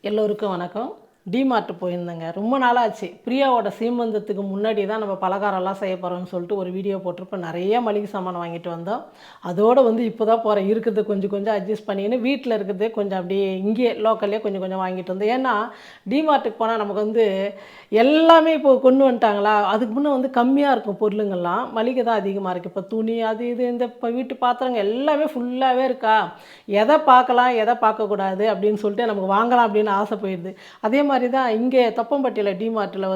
எல்லோருக்கும் வணக்கம். டிமார்ட் போயிருந்தேங்க. ரொம்ப நாளாச்சு. பிரியாவோட சீமந்தத்துக்கு முன்னாடி தான் நம்ம பலகாரம்லாம் செய்ய போகிறோம்னு சொல்லிட்டு ஒரு வீடியோ போட்டிருப்போம். நிறைய மளிகை சாமான் வாங்கிட்டு வந்தோம். அதோடு இப்போ தான் போகிறேன். இருக்கிறது கொஞ்சம் கொஞ்சம் அட்ஜஸ்ட் பண்ணின்னு வீட்டில் இருக்கிறது கொஞ்சம் அப்படியே இங்கேயே லோக்கல்லே கொஞ்சம் கொஞ்சம் வாங்கிட்டு வந்தோம். ஏன்னா டிமார்ட்டுக்கு போனால் நமக்கு எல்லாமே இப்போ கொண்டு வந்துட்டாங்களா, அதுக்கு முன்னே கம்மியாக இருக்கும் பொருளுங்கள்லாம். மளிகை தான் அதிகமாக இருக்குது. இப்போ துணி அது இது இந்த இப்போ வீட்டு பாத்திரங்க எல்லாமே ஃபுல்லாகவே இருக்கா. எதை பார்க்கலாம் எதை பார்க்கக்கூடாது அப்படின்னு சொல்லிட்டு நமக்கு வாங்கலாம் அப்படின்னு ஆசை போயிடுது. அதே மாதிரி தான் இங்கே தொப்பம்பட்டியில் டிமார்ட்டில்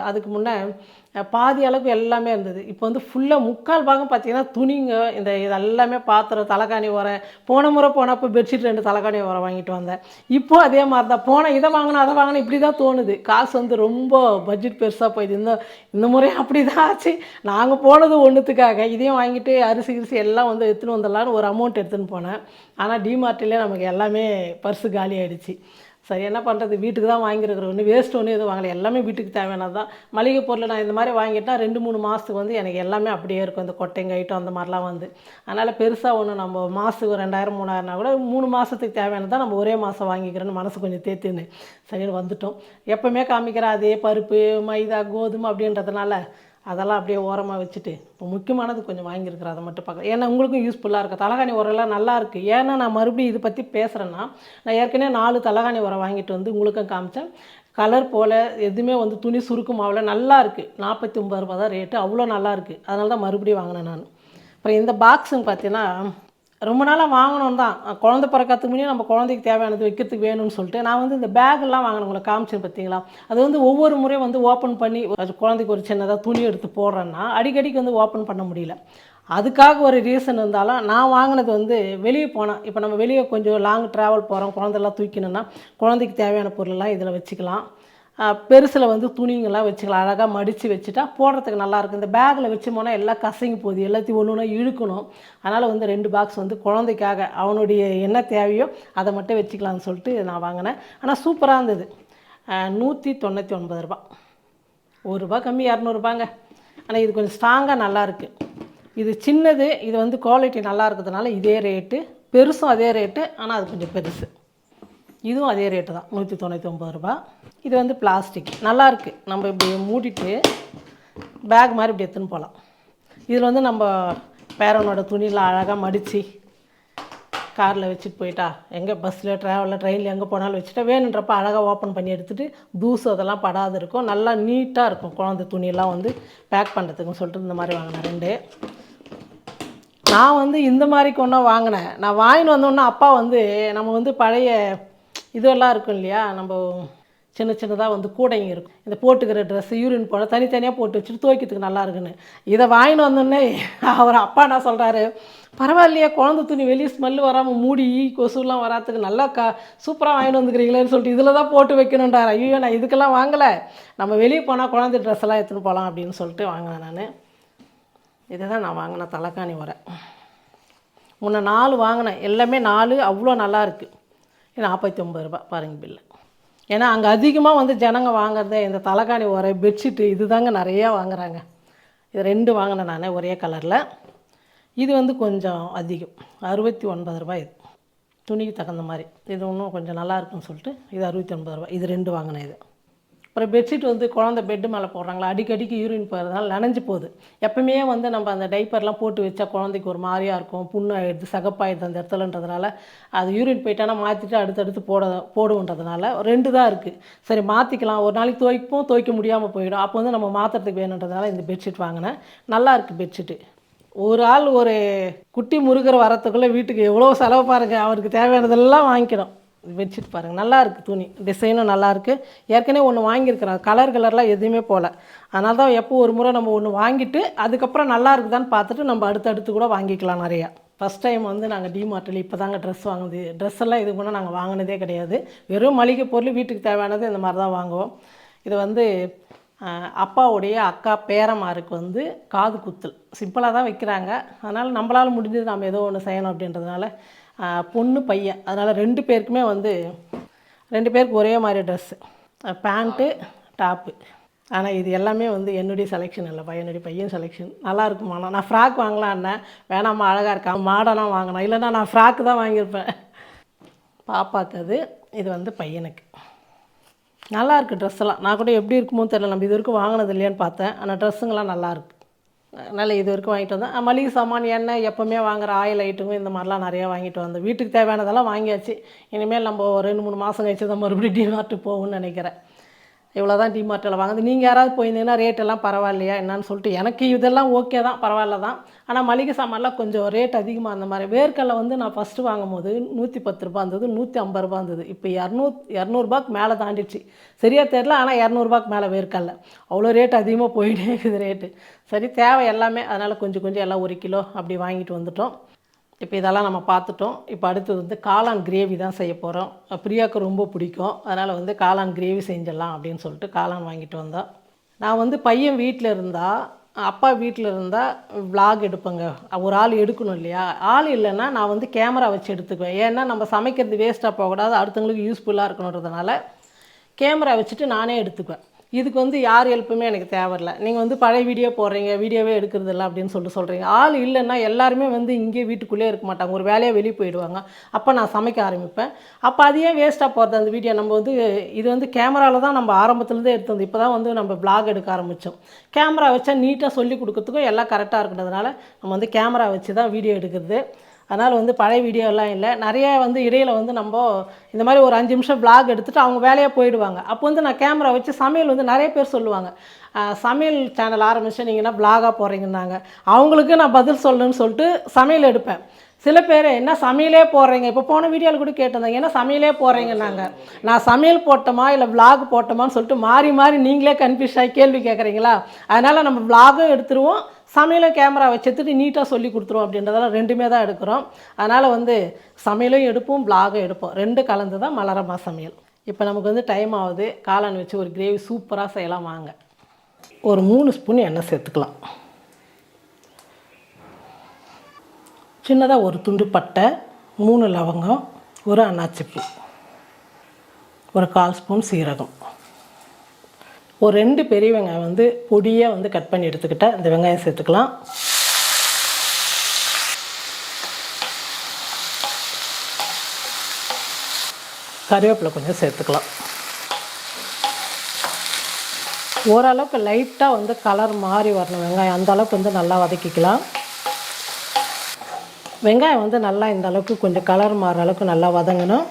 அதுக்கு முன்னே பாதி அளவுக்கு எல்லாமே இருந்தது. இப்போ ஃபுல்லாக முக்கால் பாகம் பார்த்தீங்கன்னா துணிங்க இந்த இதெல்லாமே பாத்திரம் தலைகாணி உரம். போன முறை போனப்போ பெட்ஷீட் 2 தலைகாணி உரம் வாங்கிட்டு வந்தேன். இப்போது அதே மாதிரி தான் போனேன். இதை வாங்கினா அதை வாங்கினா இப்படி தான் தோணுது. காசு ரொம்ப பட்ஜெட் பெருசாக போயிடுது. இந்த முறையும் அப்படி தான் ஆச்சு. நாங்கள் போனது ஒன்றுத்துக்காக இதையும் வாங்கிட்டு அரிசி கிரிசி எல்லாம் எடுத்துன்னு வந்துடலான்னு ஒரு அமௌண்ட் எடுத்துன்னு போனேன். ஆனால் டிமார்ட்டிலே நமக்கு எல்லாமே பர்ஸு காலி ஆகிடுச்சு. சரி என்ன பண்ணுறது, வீட்டுக்கு தான் வாங்கியிருக்கிறோம். ஒன்று வேஸ்ட் ஒன்று எதுவும் வாங்கலை, எல்லாமே வீட்டுக்கு தேவையானது தான். மளிகை பொருள் நான் இந்த மாதிரி வாங்கிட்டால் 2-3 மாதத்துக்கு எனக்கு எல்லாமே அப்படியே இருக்கும். இந்த கொட்டைங்க ஐட்டம் அந்த மாதிரிலாம் அதனால் பெருசாக ஒன்று நம்ம மாதத்துக்கு 2000-3000 கூட 3 மாதத்துக்கு தேவையானது தான் நம்ம ஒரே மாதம் வாங்கிக்கிறேன்னு மனசு கொஞ்சம் தேத்துன்னு சரின்னு வந்துட்டோம். எப்போவுமே காமிக்கிற அதே பருப்பு மைதா கோதுமை அப்படின்றதுனால அதெல்லாம் அப்படியே ஓரமாக வச்சுட்டு இப்போ முக்கியமானது கொஞ்சம் வாங்கியிருக்கிறேன். அதை மட்டும் பார்க்கலாம். ஏன்னா உங்களுக்கும் யூஸ்ஃபுல்லாக இருக்குது. தலகாணி உரம்லாம் நல்லாயிருக்கு. ஏன்னா நான் மறுபடியும் இதை பற்றி பேசுகிறேன்னா, நான் ஏற்கனவே 4 தலகாணி உரம் வாங்கிட்டு உங்களுக்கும் காமிச்சேன். கலர் போல் எதுவுமே துணி சுருக்கமாவில் நல்லா இருக்குது. 49 ரூபா தான் ரேட்டு. அவ்வளோ நல்லாயிருக்கு. அதனால தான் மறுபடியும் வாங்கினேன் நான். அப்புறம் இந்த பாக்ஸுன்னு பார்த்தீங்கன்னா ரொம்ப நாளாக வாங்கணும் தான். குழந்தை பிறக்கிறதுக்கு முன்னே நம்ம குழந்தைக்கு தேவையானது வைக்கிறதுக்கு வேணும்னு சொல்லிட்டு நான் இந்த பேக்கெல்லாம் வாங்கினேன். உங்களை காமிச்சேன் பார்த்தீங்களா. அது ஒவ்வொரு முறையும் ஓப்பன் பண்ணி குழந்தைக்கு ஒரு சின்னதாக துணி எடுத்து போடுறேன்னா அடிக்கடிக்கு ஓப்பன் பண்ண முடியல. அதுக்காக ஒரு ரீசன் இருந்தாலும் நான் வாங்கினது வெளியே போனேன். இப்போ நம்ம வெளியே கொஞ்சம் லாங் ட்ராவல் போகிறோம், குழந்தைலாம் தூக்கினோன்னா குழந்தைக்கு தேவையான பொருளெல்லாம் இதில் வச்சுக்கலாம். பெருசில் துணிங்கெல்லாம் வச்சுக்கலாம். அழகாக மடித்து வச்சுட்டா போடுறதுக்கு நல்லாயிருக்கும். இந்த பேக்கில் வச்சு போனால் எல்லாம் கசங்கி போகுது. எல்லாத்தையும் ஒன்று ஒன்றா இழுக்கணும். அதனால் 2 பாக்ஸ் குழந்தைக்காக அவனுடைய என்ன தேவையோ அதை மட்டும் வச்சுக்கலான்னு சொல்லிட்டு நான் வாங்கினேன். ஆனால் சூப்பராக இருந்தது. 199 ரூபா. ₹1 கம்மி 200 ரூபாங்க. ஆனால் இது கொஞ்சம் ஸ்ட்ராங்காக நல்லாயிருக்கு. இது சின்னது. இது குவாலிட்டி நல்லா இருக்கிறதுனால இதே ரேட்டு. பெருசும் அதே ரேட்டு. ஆனால் அது கொஞ்சம் பெருசு. இதுவும் அதே ரேட்டு தான், 199 ரூபா. இது பிளாஸ்டிக் நல்லாயிருக்கு. நம்ம இப்படி மூடிட்டு பேக் மாதிரி இப்படி எடுத்துன்னு போகலாம். இதில் நம்ம பேரனோட துணியில் அழகாக மடித்து காரில் வச்சுட்டு போயிட்டா, எங்கே பஸ்ஸில் ட்ராவலில் ட்ரெயினில் எங்கே போனாலும் வச்சுட்டா வேணுன்றப்ப அழகாக ஓப்பன் பண்ணி எடுத்துகிட்டு தூசு அதெல்லாம் படாது இருக்கும். நல்லா நீட்டாக இருக்கும். குழந்தை துணியெல்லாம் பேக் பண்ணுறதுக்குன்னு சொல்லிட்டு இந்த மாதிரி வாங்கினேன் 2. நான் இந்த மாதிரி கொண்டா வாங்கினேன். நான் வாங்கின்னு வந்தோன்னா அப்பா நம்ம பழைய இதெல்லாம் இருக்கும் இல்லையா, நம்ம சின்ன சின்னதாக கூடைங்க இருக்கும். இந்த போட்டுக்கிற ட்ரெஸ்ஸு யூரின் போட தனித்தனியாக போட்டு வச்சுட்டு துவைக்கிறதுக்கு நல்லா இருக்குன்னு இதை வாங்கின்னு வந்தோடனே அவர் அப்பா என்ன சொல்கிறாரு, பரவாயில்லையே குழந்தை துணி வெளியே ஸ்மெல்லு வராமல் மூடி கொசுலாம் வராதுக்கு நல்லா சூப்பராக வாங்கிட்டு வந்துக்கிறீங்களேன்னு சொல்லிட்டு இதில் தான் போட்டு வைக்கணுன்றார். ஐயோ நான் இதுக்கெல்லாம் வாங்கலை, நம்ம வெளியே போனால் குழந்தை ட்ரெஸ் எல்லாம் எடுத்துன்னு போகலாம் அப்படின்னு சொல்லிட்டு வாங்கினேன் நான். இதை தான் நான் வாங்கினேன் தலைகாணி உரை. முன்ன 4 வாங்கினேன். எல்லாமே 4 அவ்வளோ நல்லாயிருக்கு. 49 ரூபா பாருங்கள் பில்லு. ஏன்னா அங்கே அதிகமாக ஜனங்க வாங்குறதே இந்த தலைகாணி உரை பெட்ஷீட்டு இது தாங்க நிறையா வாங்குகிறாங்க. இது 2 வாங்கினேன் நான் ஒரே கலரில். இது கொஞ்சம் அதிகம், 69 ரூபா. இது துணிக்கு தகுந்த மாதிரி. இது இன்னும் கொஞ்சம் நல்லா இருக்குன்னு சொல்லிட்டு இது 69 ரூபா. இது 2 வாங்கினேன். இது அப்புறம் பெட்ஷீட் குழந்தை பெட்டு மேலே போடுறாங்களா, அடிக்கடிக்கு யூரின் போகிறதுனால நனைஞ்சு போகுது. எப்பவுமே நம்ம அந்த டைப்பர்லாம் போட்டு வச்சா குழந்தைக்கு ஒரு மாதிரியாக இருக்கும். புண்ணு ஆகிடுது, சகப்பாயிடுது அந்த இடத்துலன்றதுனால அது யூரின் போயிட்டானா மாற்றிட்டு அடுத்தடுத்து போடுன்றதுனால 2 தான் இருக்குது. சரி மாற்றிக்கலாம், ஒரு நாளைக்கு துவைக்க முடியாமல் போயிடும். அப்போ நம்ம மாற்றுறதுக்கு வேணுன்றதுனால இந்த பெட்ஷீட் வாங்கினேன். நல்லா இருக்குது பெட்ஷீட்டு. ஒரு ஆள் ஒரு குட்டி முருகர் வரத்துக்குள்ளே வீட்டுக்கு எவ்வளோ செலவு பாருங்கள். அவருக்கு தேவையானதெல்லாம் வாங்கிக்கணும். பெட்ஷீட் பாருங்கள் நல்லா இருக்குது. துணி டிசைனும் நல்லாயிருக்கு. ஏற்கனவே ஒன்று வாங்கியிருக்கிறேன், கலர்லாம் எதுவுமே போகல. அதனால தான் எப்போ ஒரு முறை நம்ம ஒன்று வாங்கிட்டு அதுக்கப்புறம் நல்லா இருக்குதான்னு பார்த்துட்டு நம்ம அடுத்தடுத்து கூட வாங்கிக்கலாம் நிறையா. ஃபஸ்ட் டைம் நாங்கள் டிமார்ட்டில் இப்போ தாங்க ட்ரெஸ் வாங்குது. ட்ரெஸ் எல்லாம் இதுக்கு முன்னே நாங்கள் வாங்கினதே கிடையாது. வெறும் மளிகை பொருள் வீட்டுக்கு தேவையானது இந்த மாதிரி தான் வாங்குவோம். இது அப்பாவுடைய அக்கா பேரமாருக்கு காது குத்தல் சிம்பிளாக தான் வைக்கிறாங்க. அதனால் நம்மளால் முடிஞ்சது நம்ம ஏதோ ஒன்று செய்யணும் அப்படின்றதுனால பொண்ணு பையன், அதனால் 2 பேருக்குமே 2 பேருக்கு ஒரே மாதிரி ட்ரெஸ்ஸு, பேண்ட்டு டாப்பு. ஆனால் இது எல்லாமே என்னுடைய செலெக்ஷன் இல்லை, என்னுடைய பையன் செலெக்ஷன். நல்லா இருக்குமா, நான் ஃப்ராக் வாங்கலான்னேன். வேணாம்மா அழகாக இருக்கா, மாடெல்லாம் வாங்கினேன். இல்லைன்னா நான் ஃப்ராக்கு தான் வாங்கியிருப்பேன். பாப்பாவுக்கு அது. இது பையனுக்கு நல்லாயிருக்கு ட்ரெஸ்ஸெல்லாம். நான் கூட எப்படி இருக்குமோ தெரியல, நம்ம இது வரைக்கும் வாங்கினது இல்லையான்னு பார்த்தேன். ஆனால் ட்ரெஸ்ஸுங்கெல்லாம் நல்லாயிருக்கு. அதனால் இது வரைக்கும் வாங்கிட்டு வந்தேன். மளிகை சாமான், எண்ணெய், எப்போவுமே வாங்குகிற ஆயில் ஐட்டமும் இந்த மாதிரிலாம் நிறையா வாங்கிட்டு வந்தேன். வீட்டுக்கு தேவையானதெல்லாம் வாங்கியாச்சு. இனிமேல் நம்ம 2-3 மாதம் கழிச்சு தான் மறுபடியும் டிமார்ட்டு போகும்னு நினைக்கிறேன். இவ்வளோ தான் டிமார்ட்டில் வாங்குது. நீங்கள் யாராவது போயிருந்தீங்கன்னா ரேட்டெல்லாம் பரவாயில்லையா என்னன்னு சொல்லிட்டு, எனக்கு இதெல்லாம் ஓகே தான், பரவாயில்ல தான். ஆனால் மளிகை சாமான்லாம் கொஞ்சம் ரேட் அதிகமாக அந்த மாதிரி. வேர்க்கடலை வந்து நான் ஃபஸ்ட்டு வாங்கும்போது 110 ரூபா இருந்தது, 150 ரூபா இருந்தது. இப்போ 200 மேலே தாண்டிடுச்சு. சரியாக தெரில, ஆனால் 200 மேலே வேர்க்கடலை. அவ்வளோ ரேட் அதிகமாக போயிட்டே இருக்குது ரேட்டு. சரி, தேவை எல்லாமே, அதனால் கொஞ்சம் கொஞ்சம் எல்லாம் 1 கிலோ அப்படி வாங்கிட்டு வந்துட்டோம். இப்போ இதெல்லாம் நம்ம பார்த்துட்டோம். இப்போ அடுத்தது வந்து காளான் கிரேவி தான் செய்ய போகிறோம். பிரியாவுக்கு ரொம்ப பிடிக்கும். அதனால் வந்து காளான் கிரேவி செஞ்சிடலாம் அப்படின்னு சொல்லிட்டு காளான் வாங்கிட்டு வந்தோம். நான் வந்து பையன் வீட்டில் இருந்தால், அப்பா வீட்டில் இருந்தால் விலாக் எடுப்பேங்க. ஒரு ஆள் எடுக்கணும் இல்லையா? ஆள் இல்லைன்னா நான் வந்து கேமரா வச்சு எடுத்துக்குவேன். ஏன்னா நம்ம சமைக்கிறது வேஸ்ட்டாக போகக்கூடாது, அடுத்தவங்களுக்கு யூஸ்ஃபுல்லாக இருக்கணுன்றதுனால கேமரா வச்சுட்டு நானே எடுத்துக்குவேன். இதுக்கு வந்து யார் ஹெல்ப்புமே எனக்கு தேவையில்லை. நீங்கள் வந்து பழைய வீடியோ போடுறீங்க, வீடியோவே எடுக்கிறதில்ல அப்படின்னு சொல்லிட்டு சொல்கிறீங்க. ஆள் இல்லைன்னா எல்லாருமே வந்து இங்கே வீட்டுக்குள்ளே இருக்க மாட்டாங்க, ஒரு வேலையாக வெளியே போயிடுவாங்க. அப்போ நான் சமைக்க ஆரம்பிப்பேன். அப்போ அது ஏன் வேஸ்ட்டாக போகிறது அந்த வீடியோ? நம்ம வந்து இது வந்து கேமராவில் தான் நம்ம ஆரம்பத்துலேருந்தே எடுத்து வந்து இப்போ தான் வந்து நம்ம விலாக் எடுக்க ஆரம்பித்தோம். கேமரா வச்சா நீட்டாக சொல்லி கொடுக்கறதுக்கும் எல்லாம் கரெக்டாக இருக்கிறதுனால நம்ம வந்து கேமரா வச்சு தான் வீடியோ எடுக்கிறது. அதனால் வந்து பழைய வீடியோலாம் இல்லை. நிறைய வந்து இடையில் வந்து நம்ம இந்த மாதிரி ஒரு 5 நிமிஷம் விலாக் எடுத்துகிட்டு அவங்க வேலையாக போயிடுவாங்க. அப்போ வந்து நான் கேமரா வச்சு சமையல் வந்து நிறைய பேர் சொல்லுவாங்க, சமையல் சேனல் ஆரம்பித்து நீங்கள் என்ன விலாகாக போகிறீங்கன்னாங்க. அவங்களுக்கு நான் பதில் சொல்லணும்னு சொல்லிட்டு சமையல் எடுப்பேன். சில பேர் என்ன சமையலே போடுறீங்க, இப்போ போன வீடியோவில் கூட கேட்டிருந்தாங்க, என்ன சமையலே போடுறீங்கன்னாங்க. நான் சமையல் போட்டோமா இல்லை விலாக் போட்டோமான்னு சொல்லிட்டு மாறி மாறி நீங்களே கன்ஃபியூஸ் ஆகி கேள்வி கேட்குறீங்களா? அதனால் நம்ம விலாகும் எடுத்துருவோம், சமையலும் கேமரா வச்சுட்டு நீட்டாக சொல்லி கொடுத்துருவோம். அப்படின்றதெல்லாம் ரெண்டுமே தான் எடுக்கிறோம். அதனால் வந்து சமையலும் எடுப்போம், விலாகும் எடுப்போம், 2 கலந்து தான் மலரம்மா சமையல். இப்போ நமக்கு வந்து டைம் ஆகுது. காளான் வச்சு ஒரு கிரேவி சூப்பராக செய்யலாம் வாங்க. ஒரு 3 ஸ்பூன் எண்ணெய் சேர்த்துக்கலாம். சின்னதாக ஒரு துண்டு பட்டை, 3 லவங்கம், ஒரு அன்னாச்சிப்பூ, ஒரு 1/4 ஸ்பூன் சீரகம், ஒரு 2 பெரிய வெங்காயம் வந்து பொடியாக வந்து கட் பண்ணி எடுத்துக்கிட்டேன். இந்த வெங்காயம் சேர்த்துக்கலாம். கருவேப்பிலை கொஞ்சம் சேர்த்துக்கலாம். ஓரளவுக்கு லைட்டாக வந்து கலர் மாறி வரணும் வெங்காயம், அந்த அளவுக்கு வந்து நல்லா வதக்கிக்கலாம். வெங்காயம் வந்து நல்லா இந்த அளவுக்கு கொஞ்சம் கலர் மாறுற அளவுக்கு நல்லா வதங்கணும்.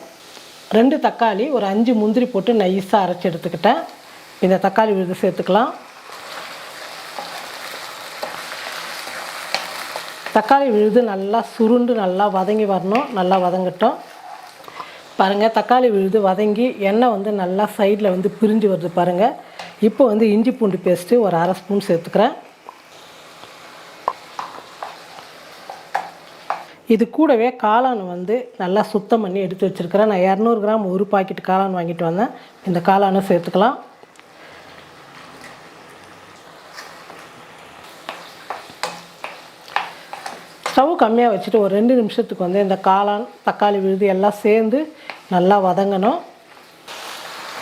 2 தக்காளி, ஒரு 5 முந்திரி போட்டு நைஸாக அரைச்சி எடுத்துக்கிட்டேன். இந்த தக்காளி விழுது சேர்த்துக்கலாம். தக்காளி விழுது நல்லா சுருண்டு நல்லா வதங்கி வரணும். நல்லா வதங்கட்டும். பாருங்கள், தக்காளி விழுது வதங்கி எண்ணெய் வந்து நல்லா சைடில் வந்து பிரிஞ்சு வருது பாருங்கள். இப்போ வந்து இஞ்சி பூண்டு பேஸ்ட்டு ஒரு 1/2 ஸ்பூன் சேர்த்துக்கிறேன். இது கூடவே காளான் வந்து நல்லா சுத்தம் பண்ணி எடுத்து வச்சுருக்கிறேன். நான் 200 கிராம் ஒரு பாக்கெட் காளான் வாங்கிட்டு வந்தேன். இந்த காளானை சேர்த்துக்கலாம். ஸ்டவ் கம்மியாக வச்சுட்டு ஒரு 2 நிமிஷத்துக்கு வந்து இந்த காளான், தக்காளி விழுது எல்லாம் சேர்ந்து நல்லா வதங்கணும்.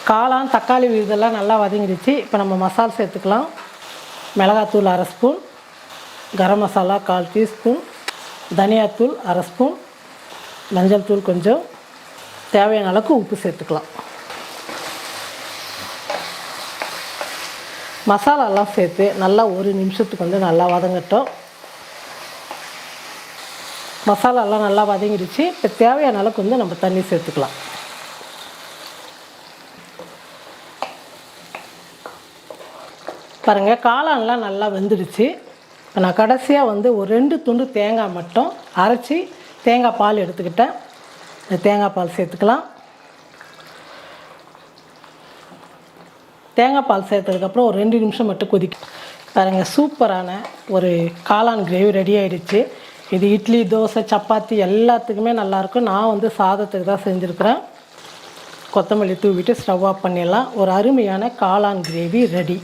காளான், தக்காளி விழுதெல்லாம் நல்லா வதங்கிடுச்சு. இப்போ நம்ம மசாலா சேர்த்துக்கலாம். மிளகாத்தூள் 1/2 ஸ்பூன், கரம் மசாலா 1/4 டீஸ்பூன், தனியாத்தூள் 1/2 ஸ்பூன், மஞ்சள் தூள் கொஞ்சம், தேவையான அளவுக்கு உப்பு சேர்த்துக்கலாம். மசாலாலாம் சேர்த்து நல்லா 1 நிமிஷத்துக்கு வந்து நல்லா வதங்கட்டும். மசாலாலாம் நல்லா வதங்கிடுச்சு. இப்போ தேவையான அளவுக்கு வந்து நம்ம தண்ணி சேர்த்துக்கலாம். பாருங்கள், காளான்லாம் நல்லா வெந்துடுச்சு. இப்போ நான் கடைசியாக வந்து ஒரு 2 துண்டு தேங்காய் மட்டும் அரைச்சி தேங்காய் பால் எடுத்துக்கிட்டேன். இந்த தேங்காய் பால் சேர்த்துக்கலாம். தேங்காய் பால் சேர்த்ததுக்கப்புறம் ஒரு 2 நிமிஷம் மட்டும் கொதிக்கும். பாருங்கள், சூப்பரான ஒரு காளான் கிரேவி ரெடி ஆகிடுச்சு. இது இட்லி, தோசை, சப்பாத்தி எல்லாத்துக்குமே நல்லாயிருக்கும். நான் வந்து சாதத்துக்கு தான் செஞ்சுருக்கிறேன். கொத்தமல்லி தூவிட்டு ஸ்டவ் ஆஃப் பண்ணிடலாம். ஒரு அருமையான காளான் கிரேவி ரெடி.